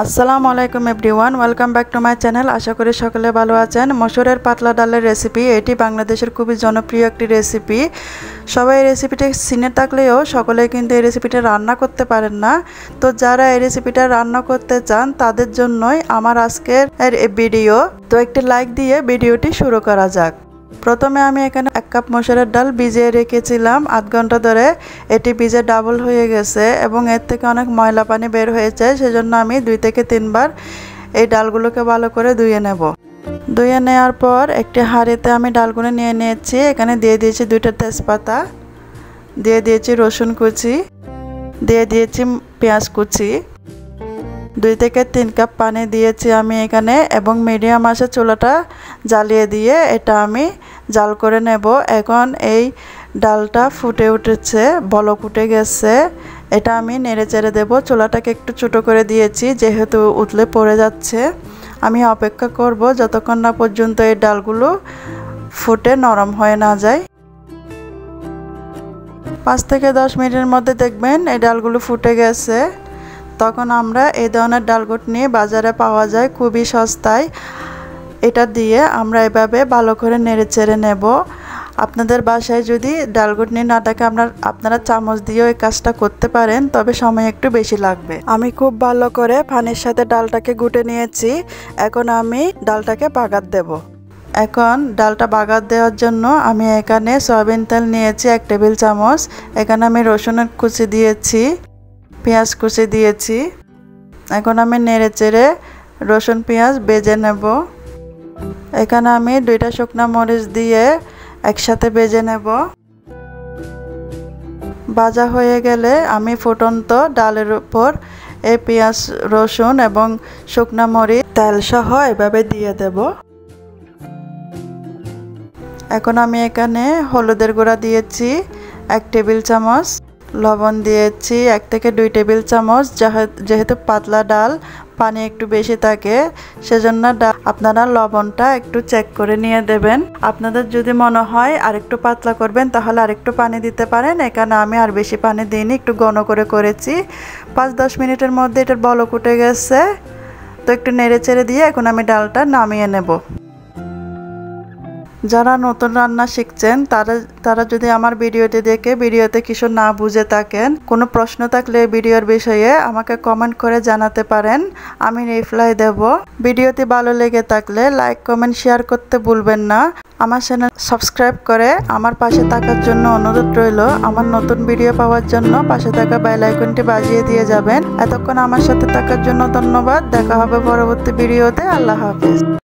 আসসালামু আলাইকুম everyone, welcome back to my channel. আশা করি সকলে ভালো আছেন। মসুরের পাতলা ডালের রেসিপি, এটি বাংলাদেশের খুবই জনপ্রিয় একটি রেসিপি। সবাই এই রেসিপিটা চিনে থাকলেও সকলে কিন্তু এই রেসিপিটা রান্না করতে পারেন না। তো যারা এই রেসিপিটা রান্না করতে চান তাদের জন্যই আমার আজকের ভিডিও। তো একটি লাইক দিয়ে ভিডিওটি শুরু করা যাক। প্রথমে আমি এখানে 1 কাপ মসুরের ডাল ভিজিয়ে রেখেছিলাম 8 ঘন্টা ধরে। এটি ভিজে ডাবল হয়ে গেছে এবং এর থেকে অনেক ময়লা পানি বের হয়েছে, সেজন্য আমি 2 থেকে 3 বার এই ডালগুলোকে ভালো করে ধুয়ে নেব। ধুয়ে নেওয়ার পর একটি হাঁড়িতে আমি ডালগুলো নিয়ে নিয়েছি। এখানে দিয়ে দিয়েছি 2টা তেজপাতা, দিয়ে দিয়েছি রসুন কুচি, দিয়ে দিয়েছি পেঁয়াজ কুচি, 2 থেকে 3 কাপ পানি দিয়েছি আমি এখানে এবং মিডিয়াম আঁচে চুলাটা জ্বালিয়ে দিয়ে এটা আমি জাল করে নেব। এখন এই ডালটা ফুটে উঠেছে, বলক উঠে গেছে। এটা আমি নেড়ে চেড়ে দেবো। চুলাটাকে একটু ছোটো করে দিয়েছি যেহেতু উতলে পড়ে যাচ্ছে। আমি অপেক্ষা করব যতক্ষণ না পর্যন্ত এই ডালগুলো ফুটে নরম হয়ে না যায়। 5 থেকে 10 মিনিটের মধ্যে দেখবেন এই ডালগুলো ফুটে গেছে। তখন আমরা এই ধরনের ডালঘুটনি বাজারে পাওয়া যায় খুবই সস্তায়। এটা দিয়ে আমরা এভাবে ভালো করে নেড়ে চেড়ে নেব। আপনাদের বাসায় যদি ডালঘুটনি না থাকে আপনারা চামচ দিয়েও এই কাজটা করতে পারেন, তবে সময় একটু বেশি লাগবে। আমি খুব ভালো করে পানির সাথে ডালটাকে গুটে নিয়েছি। এখন আমি ডালটাকে বাগার দেব। এখন ডালটা বাগার দেওয়ার জন্য আমি এখানে সয়াবিন তেল নিয়েছি 1 টেবিল চামচ। এখানে আমি রসুনের কুচি দিয়েছি, পেঁয়াজ কুচি দিয়েছি। এখন আমি নেড়ে চেড়ে রসুন পেঁয়াজ ভেজে নেব। এখানে আমি 2টা শুকনো মরিচ দিয়ে একসাথে ভেজে নেব। ভাজা হয়ে গেলে আমি ফুটন্ত ডালের উপর এই পেঁয়াজ, রসুন এবং শুকনো মরিচ তেল সহ এভাবে দিয়ে দেব। এখন আমি এখানে হলুদের গুঁড়া দিয়েছি 1 টেবিল চামচ, লবণ দিয়েছি 1 থেকে 2 টেবিল চামচ। যেহেতু পাতলা ডাল পানি একটু বেশি থাকে, সেজন্য আপনারা লবণটা একটু চেক করে নিয়ে দেবেন। আপনাদের যদি মনে হয় আরেকটু পাতলা করবেন তাহলে আরেকটু পানি দিতে পারেন। এখানে আমি আর বেশি পানি দিইনি, একটু ঘন করে করেছি। 5-10 মিনিটের মধ্যে এটার বলক উঠে গেছে। তো একটু নেড়ে চেড়ে দিয়ে এখন আমি ডালটা নামিয়ে নেব। যারা নতুন রান্না শিখছেন তারা যদি আমার ভিডিওটি দেখে ভিডিওতে কিছু না বুঝে থাকেন, কোনো প্রশ্ন থাকলে ভিডিওর বিষয়ে আমাকে কমেন্ট করে জানাতে পারেন, আমি রিপ্লাই দেব। ভিডিওটি ভালো লেগে থাকলে লাইক, কমেন্ট, শেয়ার করতে ভুলবেন না। আমার চ্যানেল সাবস্ক্রাইব করে আমার পাশে থাকার জন্য অনুরোধ রইল। আমার নতুন ভিডিও পাওয়ার জন্য পাশে থাকা বেল আইকনটি বাজিয়ে দিয়ে যাবেন। এতক্ষণ আমার সাথে থাকার জন্য ধন্যবাদ। দেখা হবে পরবর্তী ভিডিওতে। আল্লাহ হাফেজ।